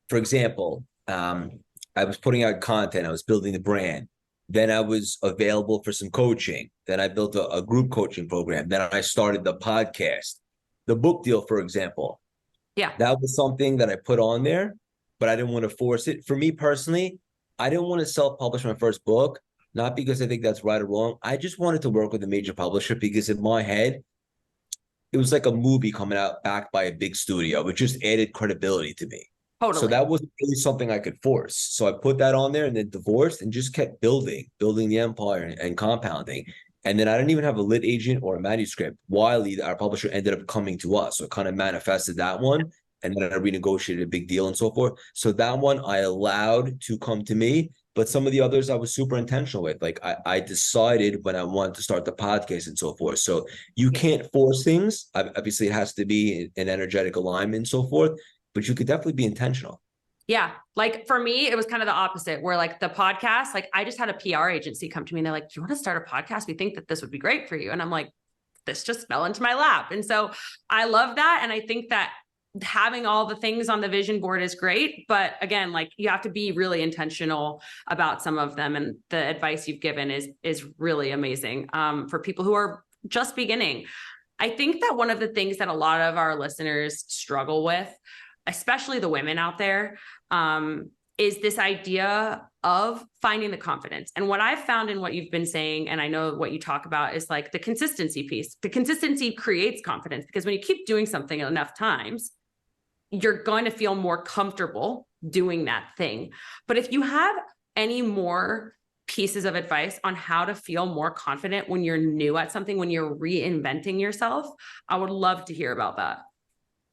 Speaker 1: for example, I was putting out content, I was building the brand. Then I was available for some coaching. Then I built a group coaching program. Then I started the podcast, the book deal, for example.
Speaker 3: Yeah.
Speaker 1: That was something that I put on there, but I didn't want to force it. For me personally, I didn't want to self-publish my first book, not because I think that's right or wrong. I just wanted to work with a major publisher, because in my head, it was like a movie coming out backed by a big studio. It just added credibility to me. Totally. So that wasn't really something I could force. So I put that on there and then divorced and just kept building the empire and compounding. And then I didn't even have a lit agent or a manuscript. Wiley, our publisher, ended up coming to us. So it kind of manifested that one. And then I renegotiated a big deal and so forth. So that one I allowed to come to me. But some of the others I was super intentional with. Like I decided when I wanted to start the podcast and so forth. So you can't force things. Obviously, it has to be an energetic alignment and so forth. But you could definitely be intentional.
Speaker 3: Yeah. Like for me, it was kind of the opposite where like the podcast, like I just had a PR agency come to me and they're like, "Do you want to start a podcast? We think that this would be great for you." And I'm like, this just fell into my lap. And so I love that. And I think that having all the things on the vision board is great. But again, like you have to be really intentional about some of them. And the advice you've given is really amazing for people who are just beginning. I think that one of the things that a lot of our listeners struggle with, especially the women out there, is this idea of finding the confidence. And what I've found in what you've been saying, and I know what you talk about, is like the consistency piece. The consistency creates confidence because when you keep doing something enough times, you're going to feel more comfortable doing that thing. But if you have any more pieces of advice on how to feel more confident when you're new at something, when you're reinventing yourself, I would love to hear about that.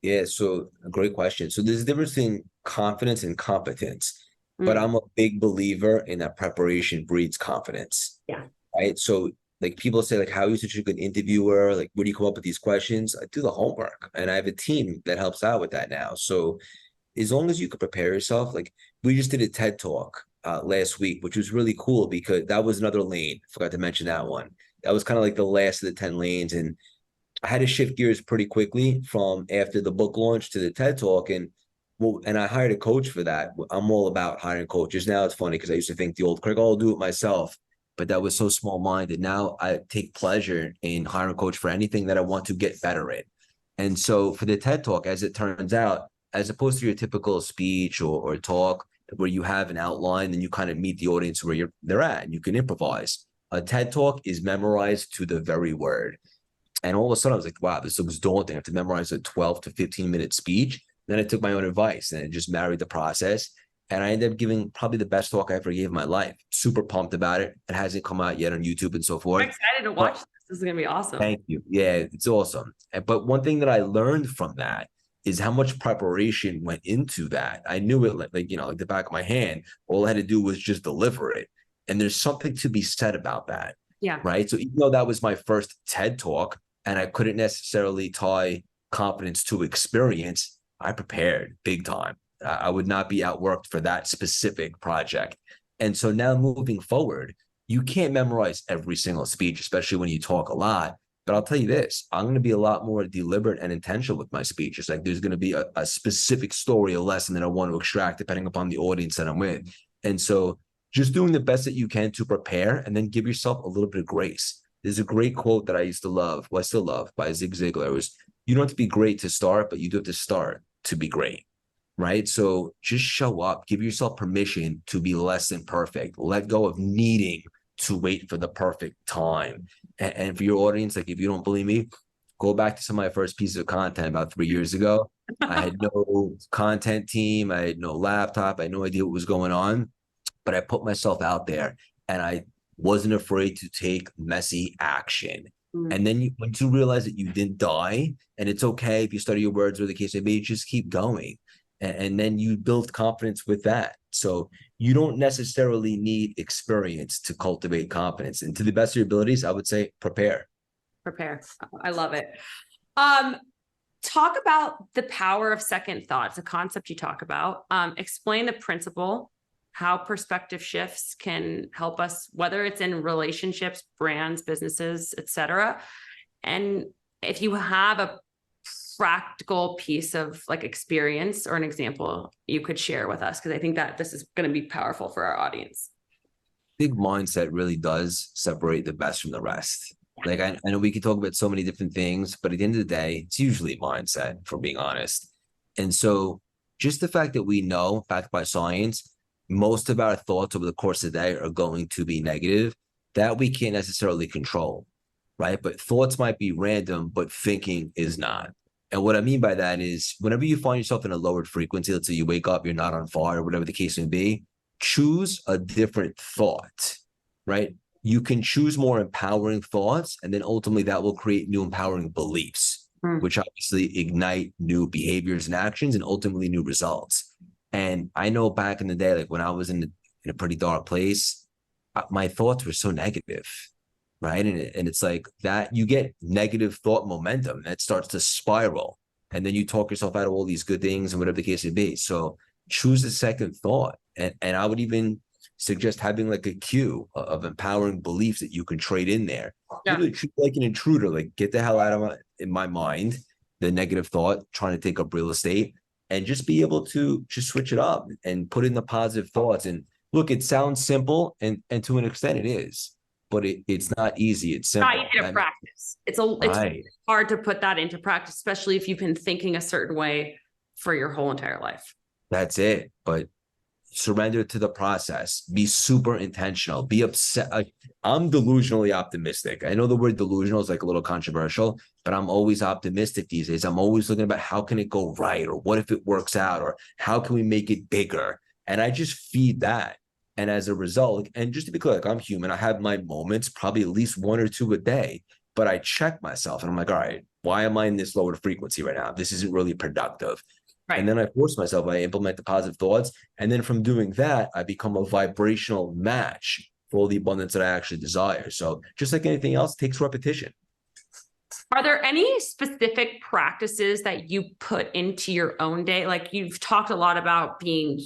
Speaker 1: Yeah, so a great question. So there's a difference between confidence and competence, but I'm a big believer in that preparation breeds confidence.
Speaker 3: Yeah.
Speaker 1: Right. So like people say, like, how are you such a good interviewer? Like, where do you come up with these questions? I do the homework and I have a team that helps out with that now. So as long as you could prepare yourself, like we just did a TED talk last week, which was really cool because that was another lane. Forgot to mention that one. That was kind of like the last of the 10 lanes. And I had to shift gears pretty quickly from after the book launch to the TED talk. And I hired a coach for that. I'm all about hiring coaches. Now it's funny because I used to think the old Craig, I'll do it myself. But that was so small-minded. Now I take pleasure in hiring a coach for anything that I want to get better in. And so for the TED talk, as it turns out, as opposed to your typical speech or talk where you have an outline and you kind of meet the audience where they're at and you can improvise, a TED talk is memorized to the very word. And all of a sudden I was like, wow, this looks daunting. I have to memorize a 12 to 15-minute speech. Then I took my own advice and it just married the process. And I ended up giving probably the best talk I ever gave in my life. Super pumped about it. It hasn't come out yet on YouTube and so forth.
Speaker 3: I'm excited to watch this. This is going to be awesome.
Speaker 1: Thank you. Yeah, it's awesome. But one thing that I learned from that is how much preparation went into that. I knew it like the back of my hand. All I had to do was just deliver it. And there's something to be said about that.
Speaker 3: Yeah.
Speaker 1: Right. So even though that was my first TED talk and I couldn't necessarily tie confidence to experience, I prepared big time. I would not be outworked for that specific project. And so now moving forward, you can't memorize every single speech, especially when you talk a lot. But I'll tell you this, I'm going to be a lot more deliberate and intentional with my speech. It's like there's going to be a specific story, a lesson that I want to extract depending upon the audience that I'm with. And so just doing the best that you can to prepare and then give yourself a little bit of grace. There's a great quote that I used to love, well, I still love, by Zig Ziglar. It was, you don't have to be great to start, but you do have to start to be great. Right. So just show up, give yourself permission to be less than perfect. Let go of needing to wait for the perfect time. And for your audience, like if you don't believe me, go back to some of my first pieces of content about 3 years ago. I had no content team. I had no laptop. I had no idea what was going on, but I put myself out there and I wasn't afraid to take messy action. And then once you realize that you didn't die and it's okay if you study your words or the case may be, just keep going. And then you build confidence with that. So you don't necessarily need experience to cultivate confidence. And to the best of your abilities, I would say prepare.
Speaker 3: Prepare. I love it. Talk about the power of second thoughts, a concept you talk about. Explain the principle, how perspective shifts can help us, whether it's in relationships, brands, businesses, etc. And if you have a practical piece of like experience or an example you could share with us, because I think that this is going to be powerful for our audience.
Speaker 1: Big mindset really does separate the best from the rest. Like I know we can talk about so many different things, but at the end of the day, it's usually mindset, for being honest. And so just the fact that we know, backed by science, most of our thoughts over the course of the day are going to be negative, that we can't necessarily control, right? But thoughts might be random, but thinking is not. And what I mean by that is whenever you find yourself in a lowered frequency, let's say you wake up, you're not on fire, or whatever the case may be, choose a different thought, right? You can choose more empowering thoughts, and then ultimately that will create new empowering beliefs, which obviously ignite new behaviors and actions and ultimately new results. And I know back in the day, like when I was in a pretty dark place, my thoughts were so negative. Right. And it's like that you get negative thought momentum that starts to spiral. And then you talk yourself out of all these good things and whatever the case may be. So choose a second thought. And I would even suggest having like a queue of empowering beliefs that you can trade in there.
Speaker 3: Yeah.
Speaker 1: Literally treat like an intruder, like get the hell out of my mind, the negative thought, trying to take up real estate, and just be able to just switch it up and put in the positive thoughts. And look, it sounds simple, and to an extent it is, but it's not easy. It's simple.
Speaker 3: Not easy to practice. It's hard to put that into practice, especially if you've been thinking a certain way for your whole entire life.
Speaker 1: That's it. But surrender to the process. Be super intentional. Be upset. I'm delusionally optimistic. I know the word delusional is like a little controversial, but I'm always optimistic these days. I'm always looking about how can it go right, or what if it works out, or how can we make it bigger? And I just feed that. And as a result, and just to be clear, like I'm human, I have my moments, probably at least one or two a day, but I check myself and I'm like, all right, why am I in this lower frequency right now? This isn't really productive. Right. And then I force myself, I implement the positive thoughts. And then from doing that, I become a vibrational match for all the abundance that I actually desire. So just like anything else, it takes repetition.
Speaker 3: Are there any specific practices that you put into your own day? Like you've talked a lot about being,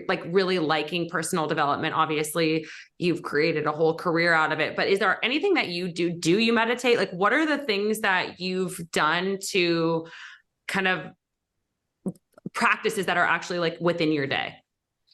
Speaker 3: like really liking personal development. Obviously, you've created a whole career out of it, but is there anything that you do? Do you meditate? Like what are the things that you've done to kind of practices that are actually like within your day?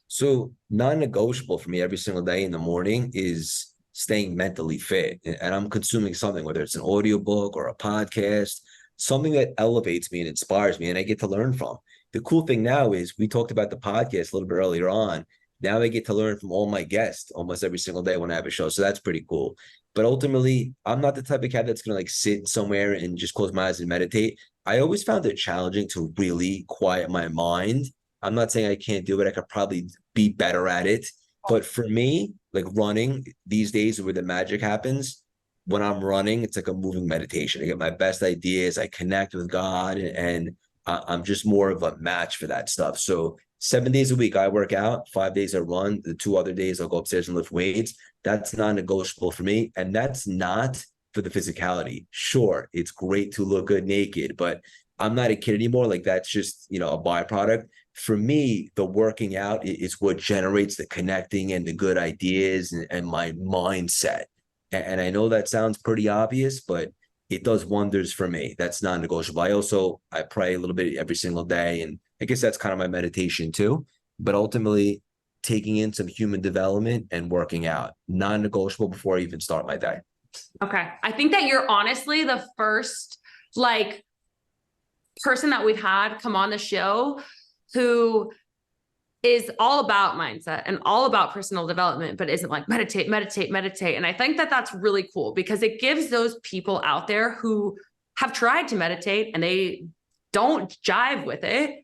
Speaker 1: So non-negotiable for me every single day in the morning is staying mentally fit. And I'm consuming something, whether it's an audiobook or a podcast, something that elevates me and inspires me and I get to learn from. The cool thing now is we talked about the podcast a little bit earlier on. Now I get to learn from all my guests almost every single day when I have a show. So that's pretty cool. But ultimately, I'm not the type of cat that's going to like sit somewhere and just close my eyes and meditate. I always found it challenging to really quiet my mind. I'm not saying I can't do it. I could probably be better at it. But for me, like running these days where the magic happens, when I'm running, it's like a moving meditation. I get my best ideas. I connect with God, and I'm just more of a match for that stuff. So 7 days a week, I work out. 5 days I run. The 2 other days I'll go upstairs and lift weights. That's non-negotiable for me. And that's not for the physicality. Sure, it's great to look good naked, but I'm not a kid anymore. Like that's just, a byproduct. For me, the working out is what generates the connecting and the good ideas and my mindset. And I know that sounds pretty obvious, but it does wonders for me. That's non-negotiable. I pray a little bit every single day. And I guess that's kind of my meditation too. But ultimately, taking in some human development and working out, non-negotiable before I even start my day.
Speaker 3: Okay. I think that you're honestly the first person that we've had come on the show who is all about mindset and all about personal development, but isn't like meditate. And I think that that's really cool because it gives those people out there who have tried to meditate and they don't jive with it,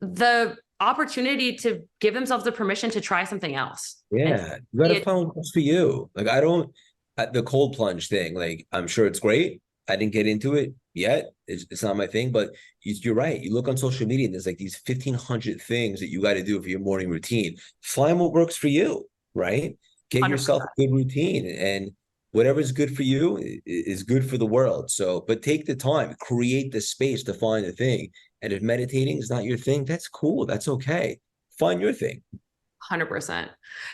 Speaker 3: the opportunity to give themselves the permission to try something else.
Speaker 1: Yeah. You got to find what's for you. Like the cold plunge thing, like I'm sure it's great. I didn't get into it yet. It's not my thing, but you're right. You look on social media and there's like these 1,500 things that you got to do for your morning routine. Find what works for you, right? Get 100%. Yourself a good routine, and whatever's good for you is good for the world. So, but take the time, create the space to find the thing. And if meditating is not your thing, that's cool. That's okay. Find your thing.
Speaker 3: 100%.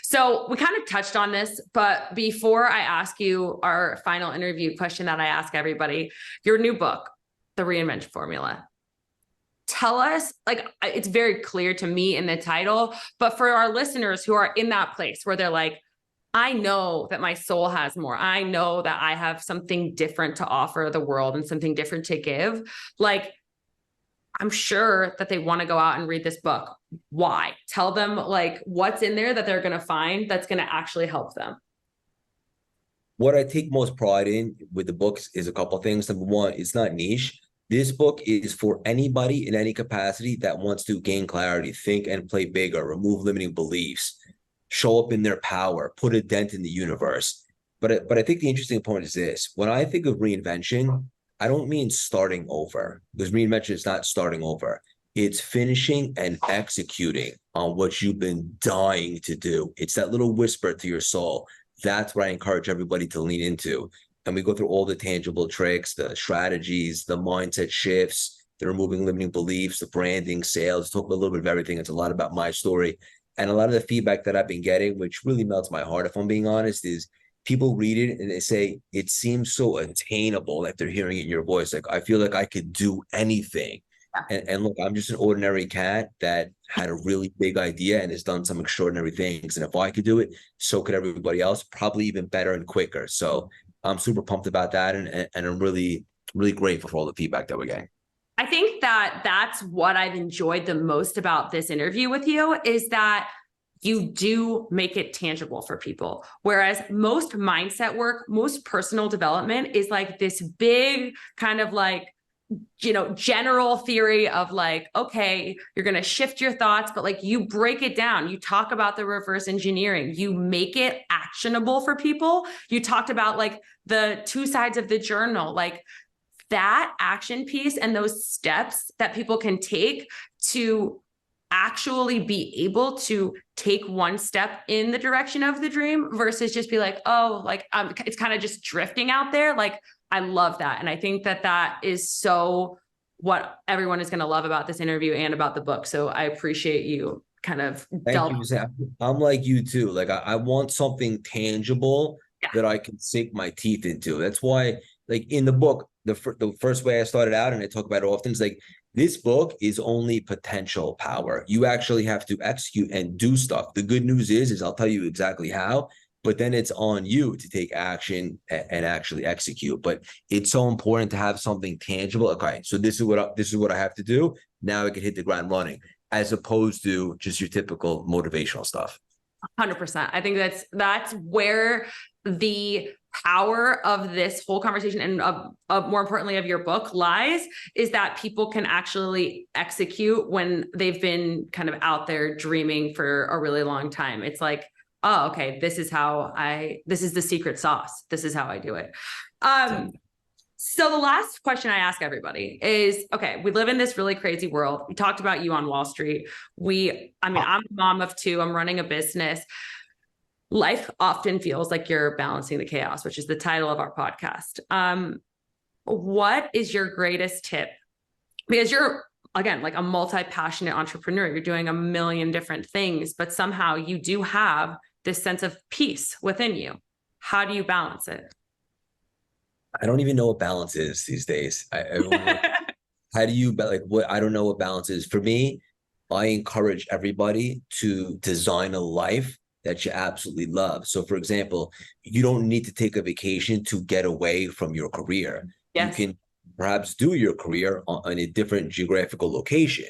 Speaker 3: So we kind of touched on this, but before I ask you our final interview question that I ask everybody, your new book, The Reinvention Formula. Tell us, it's very clear to me in the title, but for our listeners who are in that place where they're like, I know that my soul has more. I know that I have something different to offer the world and something different to give. I'm sure that they want to go out and read this book. Why? Tell them what's in there that they're going to find that's going to actually help them.
Speaker 1: What I take most pride in with the books is a couple of things. Number one, it's not niche. This book is for anybody in any capacity that wants to gain clarity, think and play bigger, remove limiting beliefs, show up in their power, put a dent in the universe. But I think the interesting point is this. When I think of reinvention, I don't mean starting over, because reinvention is not starting over. It's finishing and executing on what you've been dying to do. It's that little whisper to your soul. That's what I encourage everybody to lean into. And we go through all the tangible tricks, the strategies, the mindset shifts, the removing limiting beliefs, the branding, sales, talk a little bit of everything. It's a lot about my story. And a lot of the feedback that I've been getting, which really melts my heart, if I'm being honest, is people read it and they say, it seems so attainable that they're hearing it in your voice. Like, I feel like I could do anything. And look, I'm just an ordinary cat that had a really big idea and has done some extraordinary things. And if I could do it, so could everybody else, probably even better and quicker. So I'm super pumped about that. And I'm really, really grateful for all the feedback that we're getting.
Speaker 3: I think that that's what I've enjoyed the most about this interview with you, is that you do make it tangible for people. Whereas most mindset work, most personal development is like this big kind of like, general theory of like, okay, you're going to shift your thoughts, but like you break it down. You talk about the reverse engineering, you make it actionable for people. You talked about like the 2 sides of the journal, like that action piece and those steps that people can take to actually be able to take one step in the direction of the dream versus just be like, oh, like it's kind of just drifting out there. Like, I love that. And I think that that is so what everyone is going to love about this interview and about the book. So I appreciate you kind of
Speaker 1: Thank you, Suzanne. I'm like you too. Like I want something tangible that I can sink my teeth into. That's why, like in the book, the first way I started out, and I talk about it often, is like, this book is only potential power. You actually have to execute and do stuff. The good news is I'll tell you exactly how, but then it's on you to take action and actually execute. But it's so important to have something tangible. Okay, so this is what I have to do. Now I can hit the ground running, as opposed to just your typical motivational stuff.
Speaker 3: 100%. I think that's where the power of this whole conversation and of more importantly of your book lies, is that people can actually execute when they've been kind of out there dreaming for a really long time. It's like, oh, okay, this is the secret sauce. This is how I do it. So the last question I ask everybody is, okay, we live in this really crazy world. We talked about you on Wall Street. I'm a mom of 2. I'm running a business. Life often feels like you're balancing the chaos, which is the title of our podcast. What is your greatest tip? Because you're, again, like a multi-passionate entrepreneur. You're doing a million different things, but somehow you do have this sense of peace within you. How do you balance it?
Speaker 1: I don't even know what balance is these days. How do you, like, what? I don't know what balance is. For me, I encourage everybody to design a life that you absolutely love. So for example, you don't need to take a vacation to get away from your career. Yes. You can perhaps do your career on a different geographical location.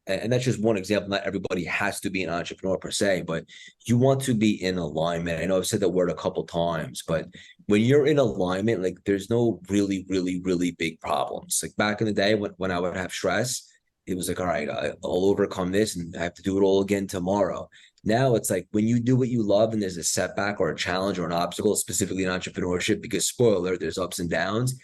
Speaker 1: And that's just one example. Not everybody has to be an entrepreneur per se, but you want to be in alignment. I know I've said that word a couple times, but when you're in alignment, like there's no really, really, really big problems. Like back in the day when I would have stress, it was like, all right, I'll overcome this and I have to do it all again tomorrow. Now it's like when you do what you love and there's a setback or a challenge or an obstacle, specifically in entrepreneurship, because spoiler, there's ups and downs.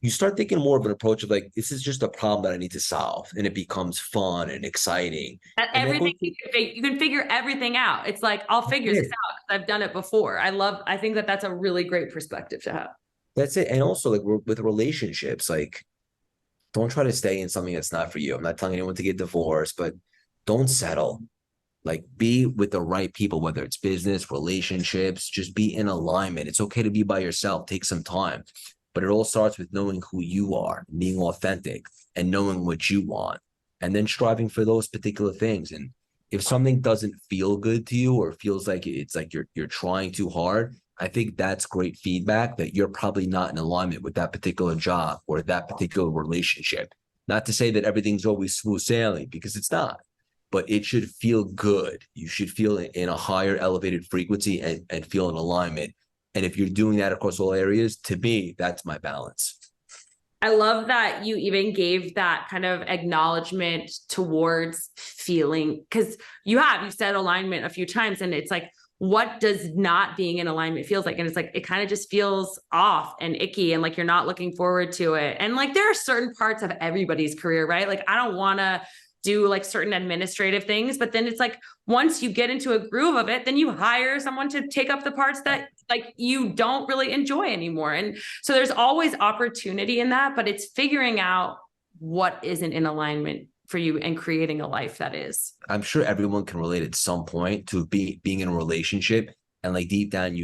Speaker 1: You start thinking more of an approach of like, this is just a problem that I need to solve. And it becomes fun and exciting.
Speaker 3: Everything you can figure everything out. It's like, I'll figure this out because I've done it before. I think that that's a really great perspective to have.
Speaker 1: That's it. And also like with relationships, like don't try to stay in something that's not for you. I'm not telling anyone to get divorced, but don't settle. Like be with the right people, whether it's business, relationships, just be in alignment. It's okay to be by yourself. Take some time. But it all starts with knowing who you are, being authentic and knowing what you want, and then striving for those particular things. And if something doesn't feel good to you or feels like it's like you're trying too hard, I think that's great feedback that you're probably not in alignment with that particular job or that particular relationship. Not to say that everything's always smooth sailing, because it's not, but it should feel good. You should feel in a higher elevated frequency and feel in alignment. And if you're doing that across all areas, to me, that's my balance.
Speaker 3: I love that you even gave that kind of acknowledgement towards feeling, because you said alignment a few times, and it's like, what does not being in alignment feels like? And it's like, it kind of just feels off and icky and like you're not looking forward to it. And like, there are certain parts of everybody's career, right? Like, I don't want to do like certain administrative things, but then it's like, once you get into a groove of it, then you hire someone to take up the parts that like you don't really enjoy anymore. And so there's always opportunity in that, but it's figuring out what isn't in alignment for you and creating a life that is.
Speaker 1: I'm sure everyone can relate at some point to being in a relationship and like deep down,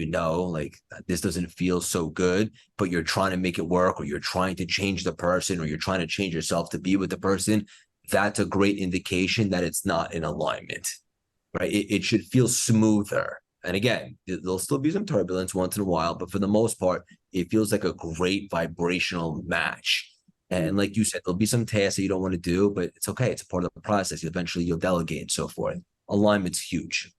Speaker 1: like this doesn't feel so good, but you're trying to make it work, or you're trying to change the person, or you're trying to change yourself to be with the person. That's a great indication that it's not in alignment, right? It should feel smoother. And again, there'll still be some turbulence once in a while, but for the most part, it feels like a great vibrational match. And like you said, there'll be some tasks that you don't want to do, but it's okay. It's a part of the process. Eventually you'll delegate and so forth. Alignment's huge.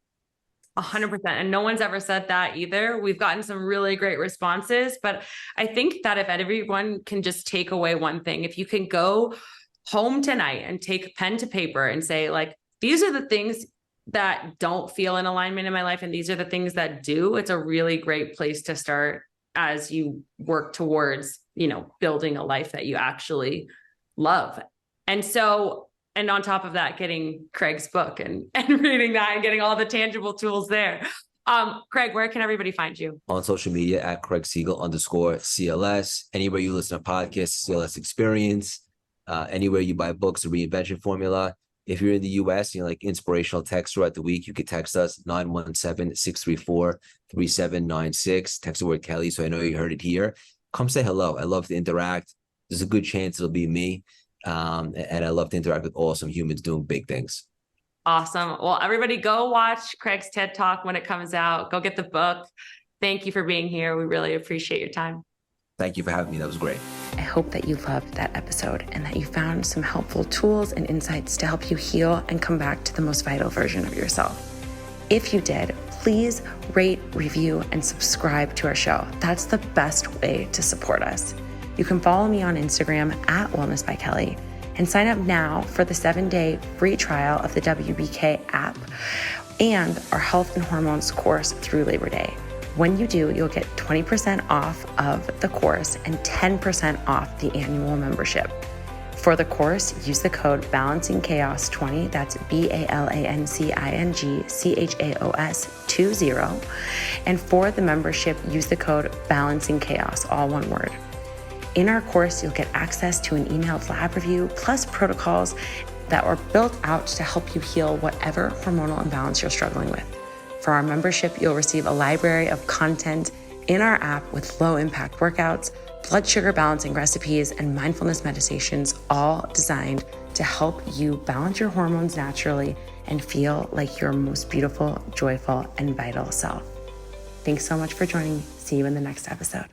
Speaker 3: 100%. And no one's ever said that either. We've gotten some really great responses, but I think that if everyone can just take away one thing, if you can go home tonight and take pen to paper and say, like, these are the things that don't feel in alignment in my life, and these are the things that do, it's a really great place to start as you work towards, building a life that you actually love. And on top of that, getting Craig's book and reading that and getting all the tangible tools there. Craig, where can everybody find you?
Speaker 1: On social media at Craig Siegel _CLS. Anywhere you listen to podcasts, CLS Experience. Anywhere you buy books, the Reinvention Formula. If you're in the US, like inspirational text throughout the week, you can text us 917-634-3796. Text the word Kelley, so I know you heard it here. Come say hello. I love to interact. There's a good chance it'll be me. And I love to interact with awesome humans doing big things.
Speaker 3: Awesome. Well, everybody go watch Craig's TED Talk when it comes out. Go get the book. Thank you for being here. We really appreciate your time.
Speaker 1: Thank you for having me. That was great.
Speaker 2: I hope that you loved that episode and that you found some helpful tools and insights to help you heal and come back to the most vital version of yourself. If you did, please rate, review, and subscribe to our show. That's the best way to support us. You can follow me on Instagram at Wellness by Kelley and sign up now for the 7-day free trial of the WBK app and our health and hormones course through Labor Day. When you do, you'll get 20% off of the course and 10% off the annual membership. For the course, use the code BalancingChaos20, that's BALANCINGCHAOS20. And for the membership, use the code BalancingChaos, all one word. In our course, you'll get access to an emailed lab review, plus protocols that are built out to help you heal whatever hormonal imbalance you're struggling with. For our membership, you'll receive a library of content in our app with low-impact workouts, blood sugar balancing recipes, and mindfulness meditations, all designed to help you balance your hormones naturally and feel like your most beautiful, joyful, and vital self. Thanks so much for joining me. See you in the next episode.